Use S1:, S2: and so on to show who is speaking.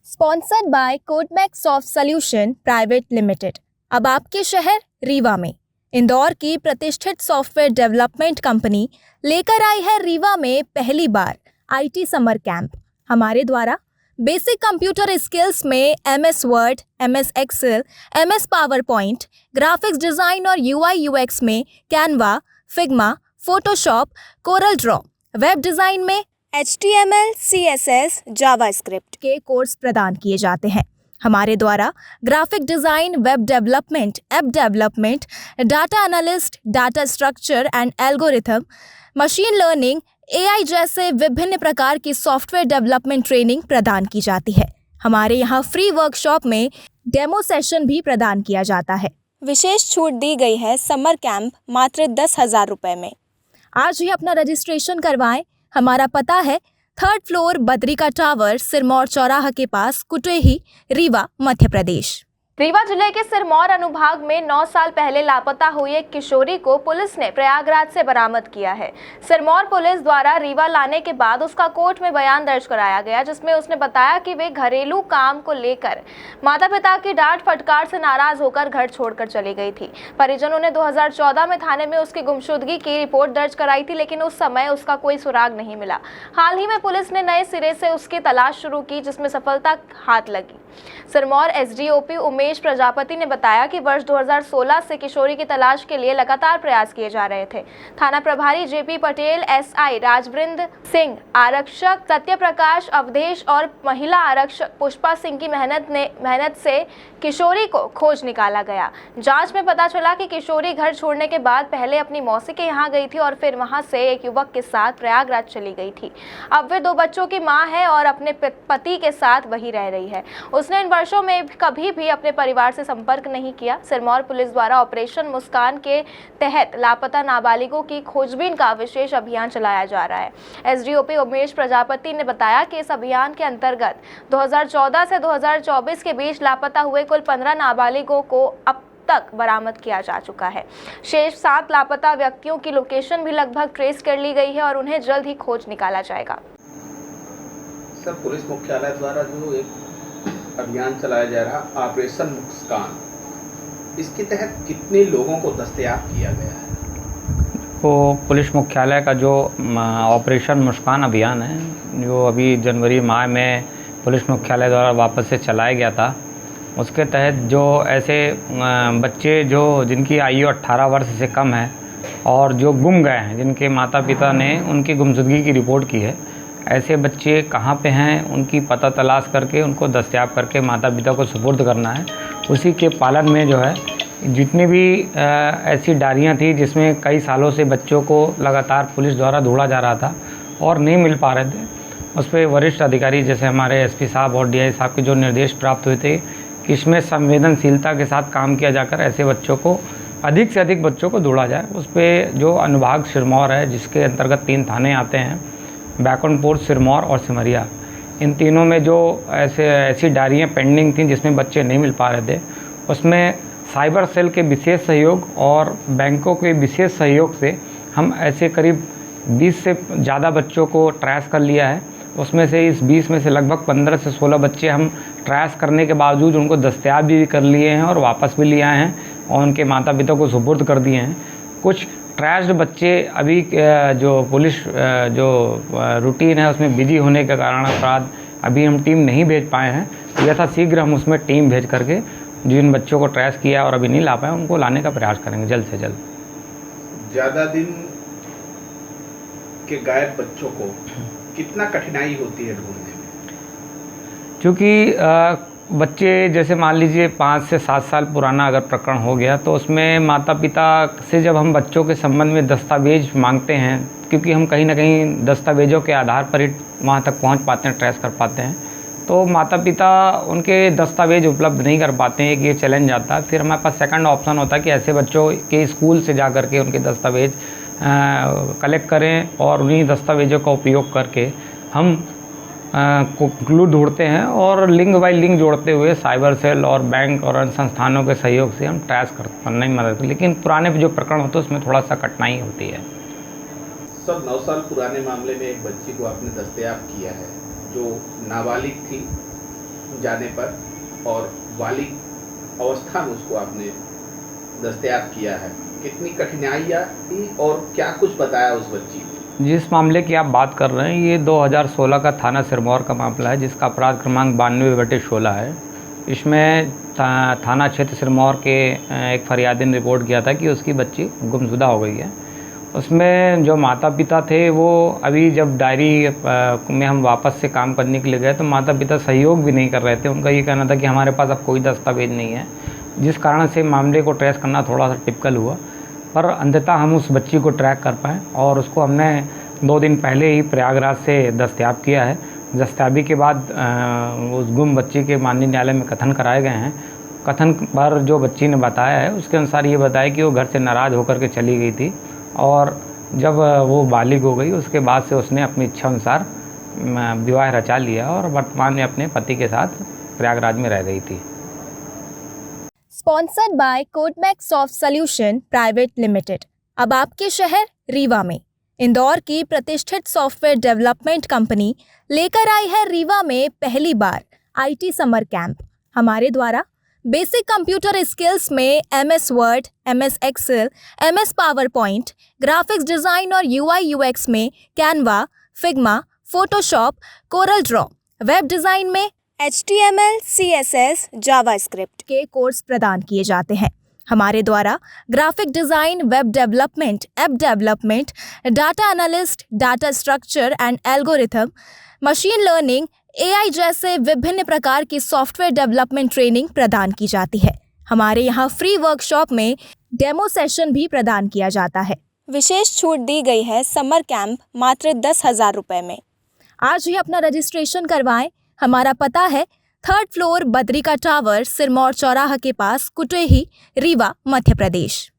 S1: Sponsored by Codemax soft solution private limited. अब आपके शहर रीवा में इंदौर की प्रतिष्ठित सॉफ्टवेयर डेवलपमेंट कंपनी लेकर आई है रीवा में पहली बार आईटी समर कैंप। हमारे द्वारा बेसिक कंप्यूटर स्किल्स में MS Word, MS Excel, MS PowerPoint, graphics design और UI/UX में Canva, Figma, Photoshop, Corel Draw, web design में HTML, CSS, जावास्क्रिप्ट के कोर्स प्रदान किए जाते हैं। हमारे द्वारा graphic design, web development, app development, data analyst, data structure and algorithm, machine learning, AI जैसे विभिन्न प्रकार की सॉफ्टवेयर डेवलपमेंट ट्रेनिंग प्रदान की जाती है। हमारे यहाँ फ्री वर्कशॉप में डेमो सेशन भी प्रदान किया जाता है। विशेष छूट दी गई है समर कैंप मात्र 10,000 रुपये में। आज ही अपना रजिस्ट्रेशन करवाएं। हमारा पता है 3rd floor Badrika tower, Sirmaur चौराहा के पास, कुटेही, रीवा, मध्य प्रदेश। रीवा जिले के सिरमौर अनुभाग में 9 साल पहले लापता हुई एक किशोरी को पुलिस ने प्रयागराज से बरामद किया है। सिरमौर पुलिस द्वारा रीवा लाने के बाद उसका कोर्ट में बयान दर्ज कराया गया, जिसमें उसने बताया कि वे घरेलू काम को लेकर माता पिता की डांट फटकार से नाराज होकर घर छोड़कर चली गई थी। परिजनों ने 2014 में थाने में उसकी गुमशुदगी की रिपोर्ट दर्ज कराई थी, लेकिन उस समय उसका कोई सुराग नहीं मिला। हाल ही में पुलिस ने नए सिरे से उसकी तलाश शुरू की, जिसमें सफलता हाथ लगी। सिरमौर SDOP उमेश प्रजापति ने बताया कि वर्ष 2016 से किशोरी की तलाश के लिए लगातार प्रयास किए जा रहे थे। थाना प्रभारी JP पटेल, SI राजवृंद सिंह, आरक्षक सत्य प्रकाश अवधेश और महिला आरक्षक पुष्पा सिंह की मेहनत से किशोरी को खोज निकाला गया। जांच में पता चला कि किशोरी घर छोड़ने के बाद पहले अपनी मौसी के यहाँ गई थी और फिर वहां से एक युवक के साथ प्रयागराज चली गई थी। अब वे 2 बच्चों की मां है और अपने पति के साथ वहीं रह रही है। उसने इन वर्षों में कभी भी अपने परिवार से संपर्क नहीं किया। सिरमौर पुलिस द्वारा ऑपरेशन मुस्कान के तहत लापता नाबालिगों की खोजबीन का विशेष अभियान चलाया जा रहा है। SDOP उमेश प्रजापति ने बताया कि इस अभियान के अंतर्गत 2014 से 2024 के बीच लापता हुए कुल 15 नाबालिगों को अब तक बरामद किया जा चुका है। शेष 7 लापता व्यक्तियों की लोकेशन भी लगभग ट्रेस कर ली गई है और उन्हें जल्द ही खोज निकाला जाएगा।
S2: सर, पुलिस मुख्यालय द्वारा जो एक अभियान चलाया जा रहा ऑपरेशन मुस्कान, इसके तहत कितने लोगों को दस्तयाब किया गया है?
S3: तो पुलिस मुख्यालय का जो ऑपरेशन मुस्कान अभियान है, जो अभी जनवरी माह में पुलिस मुख्यालय द्वारा वापस से चलाया गया था, उसके तहत जो ऐसे बच्चे जिनकी आयु 18 वर्ष से कम है और जो गुम गए हैं, जिनके माता पिता ने उनकी गुमशुदगी की रिपोर्ट की है, ऐसे बच्चे कहाँ पे हैं उनकी पता तलाश करके उनको दस्तयाब करके माता पिता को सुपुर्द करना है। उसी के पालन में जो है जितनी भी ऐसी डायरियाँ थी जिसमें कई सालों से बच्चों को लगातार पुलिस द्वारा ढूंढा जा रहा था और नहीं मिल पा रहे थे, उस पर वरिष्ठ अधिकारी जैसे हमारे SP साहब और DI साहब के जो निर्देश प्राप्त हुए थे कि इसमें संवेदनशीलता के साथ काम किया जाकर ऐसे बच्चों को अधिक से अधिक बच्चों को ढूंढा जाए। उस पर जो अनुभाग सिरमौर है, जिसके अंतर्गत 3 थाने आते हैं, बैकुंठपुर, सिरमौर और सिमरिया, इन तीनों में जो ऐसी डायरियाँ पेंडिंग थी जिसमें बच्चे नहीं मिल पा रहे थे, उसमें साइबर सेल के विशेष सहयोग और बैंकों के विशेष सहयोग से हम ऐसे करीब 20 से ज़्यादा बच्चों को ट्रेस कर लिया है। उसमें से इस 20 में से लगभग 15 से 16 बच्चे हम ट्रेस करने के बावजूद उनको दस्तयाब भी कर लिए हैं और वापस भी ले आए हैं और उनके माता पिता को सुपुर्द कर दिए हैं। कुछ ट्रैश्ड बच्चे अभी जो पुलिस जो रूटीन है उसमें बिजी होने के कारण अपराध अभी हम टीम नहीं भेज पाए हैं। यथाशीघ्र हम उसमें टीम भेज करके जिन बच्चों को ट्रेस किया और अभी नहीं ला पाए उनको लाने का प्रयास करेंगे जल्द से जल्द।
S2: ज़्यादा दिन के गायब बच्चों को कितना कठिनाई होती है ढूंढने में?
S3: क्योंकि बच्चे जैसे मान लीजिए 5 से 7 साल पुराना अगर प्रकरण हो गया तो उसमें माता पिता से जब हम बच्चों के संबंध में दस्तावेज मांगते हैं, क्योंकि हम कहीं ना कहीं दस्तावेजों के आधार पर ही वहाँ तक पहुँच पाते हैं, ट्रेस कर पाते हैं, तो माता पिता उनके दस्तावेज उपलब्ध नहीं कर पाते हैं, ये चैलेंज आता है। फिर हमारे पास सेकंड ऑप्शन होता है कि ऐसे बच्चों के स्कूल से जा कर के उनके दस्तावेज कलेक्ट करें और उन्हीं दस्तावेजों का उपयोग करके हम को क्लू ढूंढते हैं और लिंक बाय लिंक जोड़ते हुए साइबर सेल और बैंक और अन्य संस्थानों के सहयोग से हम ट्रेस करने में मदद। लेकिन पुराने जो प्रकरण होते हैं उसमें थोड़ा सा कठिनाई होती है।
S2: सर, 9 साल पुराने मामले में एक बच्ची को आपने दस्तयाब किया है जो नाबालिग थी, जाने पर और बालिग अवस्था में उसको आपने दस्तयाब किया है, कितनी कठिनाइयाँ थी और क्या कुछ बताया उस बच्ची ने?
S3: जिस मामले की आप बात कर रहे हैं ये 2016 का थाना सिरमौर का मामला है, जिसका अपराध क्रमांक 92/16 है। इसमें थाना क्षेत्र सिरमौर के एक फरियादी ने रिपोर्ट किया था कि उसकी बच्ची गुमशुदा हो गई है। उसमें जो माता पिता थे वो अभी जब डायरी में हम वापस से काम करने के लिए गए तो माता पिता सहयोग भी नहीं कर रहे थे। उनका ये कहना था कि हमारे पास अब कोई दस्तावेज नहीं है, जिस कारण से मामले को ट्रेस करना थोड़ा सा टिपिकल हुआ। पर अंततः हम उस बच्ची को ट्रैक कर पाएँ और उसको हमने 2 दिन पहले ही प्रयागराज से दस्तयाब किया है। दस्तयाबी के बाद उस गुम बच्ची के माननीय न्यायालय में कथन कराए गए हैं। कथन पर जो बच्ची ने बताया है उसके अनुसार ये बताया कि वो घर से नाराज़ होकर के चली गई थी और जब वो बालिग हो गई उसके बाद से उसने अपनी इच्छा अनुसार विवाह रचा लिया और वर्तमान में अपने पति के साथ प्रयागराज में रह गई थी।
S1: Sponsored by Codemax soft solution private limited. अब आपके शहर रीवा में इंदौर की प्रतिष्ठित सॉफ्टवेयर डेवलपमेंट कंपनी लेकर आई है रीवा में पहली बार IT समर कैंप। हमारे द्वारा बेसिक कंप्यूटर स्किल्स में MS Word, MS Excel, MS PowerPoint, graphics design और UI UX में Canva, Figma, Photoshop, Corel Draw, web design में HTML, CSS, जावास्क्रिप्ट के कोर्स प्रदान किए जाते हैं। हमारे द्वारा graphic design, web development, app development, data analyst, data structure and algorithm, machine learning, AI जैसे विभिन्न प्रकार की सॉफ्टवेयर डेवलपमेंट ट्रेनिंग प्रदान की जाती है। हमारे यहाँ फ्री वर्कशॉप में डेमो सेशन भी प्रदान किया जाता है। विशेष छूट दी गई है समर कैंप मात्र 10,000 रुपये में। आज ही अपना रजिस्ट्रेशन करवाएं। हमारा पता है 3rd floor Badrika tower, Sirmaur चौराहा के पास, कुटेही, रीवा, मध्य प्रदेश।